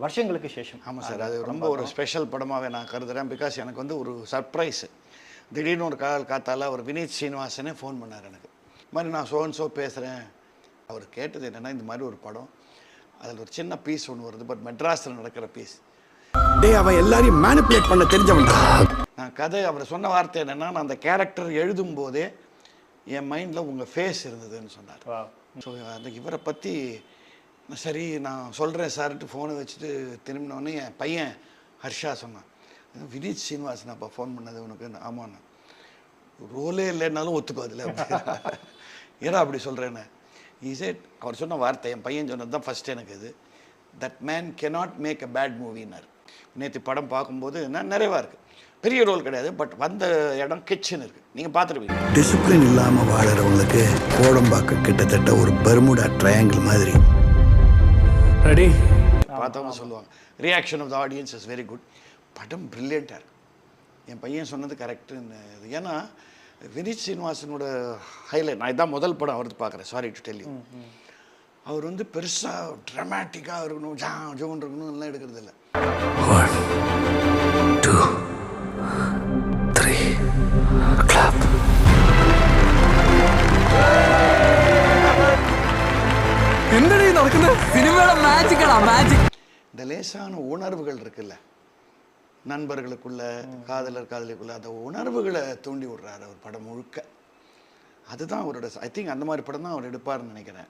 வருஷங்களுக்கு சேஷம். ஆமாம் சார், அது ரொம்ப ஒரு ஸ்பெஷல் படமாகவே நான் கருதுகிறேன். பிகாஸ் எனக்கு வந்து ஒரு சர்ப்ரைஸு. திடீர்னு ஒரு காத்தால அவர் வினீத் ஸ்ரீனிவாசனே ஃபோன் பண்ணார் எனக்கு. இது மாதிரி நான் ஸோ பேசுகிறேன். அவர் கேட்டது என்னென்னா, இந்த மாதிரி ஒரு படம், அதில் ஒரு சின்ன பீஸ் ஒன்று வருது, பட் மெட்ராஸில் நடக்கிற பீஸ். அவன் எல்லாரையும் மேனிப்புலேட் பண்ண தெரிஞ்சவன். நான் கதை அவர் சொன்ன வார்த்தை என்னென்னா, நான் அந்த கேரக்டர் எழுதும்போதே என் மைண்டில் உங்கள் ஃபேஸ் இருந்ததுன்னு சொன்னார். ஸோ அந்த இவரை பற்றி சரி நான் சொல்கிறேன் சார்ட்டு ஃபோனை வச்சுட்டு திரும்பினோடனே என் பையன் ஹர்ஷா சொன்னான், வினீத் ஸ்ரீனிவாசன் அப்போ ஃபோன் பண்ணது உனக்கு? ஆமாண்ணா. ரோலே இல்லைன்னாலும் ஒத்துக்கோ அதில். ஏன்னா அப்படி சொல்கிறேன்னு இசைட் அவர் சொன்ன வார்த்தை, என் பையன் சொன்னது தான் ஃபஸ்ட்டு எனக்கு இது. That man cannot make a bad மூவின்னார். நேற்று படம் பார்க்கும்போது நான் நிறைவாக இருக்குது. பெரிய ரோல் கிடையாது, பட் வந்த இடம் கிச்சன் இருக்குது, நீங்கள் பார்த்துருவீங்க. டிசிப்ளின் இல்லாமல் வாழறவங்களுக்கு கோடம்பாக்கம் கிட்டத்தட்ட ஒரு பெர்முடா ட்ரையாங்கிள் மாதிரி. ரெடி பார்த்தவங்க சொல்லுவாங்க reaction of the audience is very good. படம் ப்ரில்லியண்ட்டாக இருக்குது. என் பையன் சொன்னது கரெக்டுன்னு. ஏன்னா வினீத் ஸ்ரீனிவாசனோட ஹைலைட், நான் இதான் முதல் படம் அவருக்கு பார்க்குறேன், சாரி டு டெல் யூ. அவர் வந்து பெருசாக ட்ராமேட்டிக்காக இருக்கணும், ஜோன் இருக்கணும் எல்லாம் எடுக்கிறது இல்லை. 1 2 3 clap. என்னடி நடக்குது? சினிமால மேஜிக்கடா, மேஜிக். இந்த லேசான உணர்வுகள் இருக்குல்ல, நண்பர்களுக்குள்ள, காதலிக்குள்ள, அந்த உணர்வுகளை தூண்டி விடுறாரு அவர் படம் முழுக்க. அதுதான் அவரோட, ஐ திங்க் அந்த மாதிரி படம் தான் அவர் எடுப்பார்னு நினைக்கிறேன்.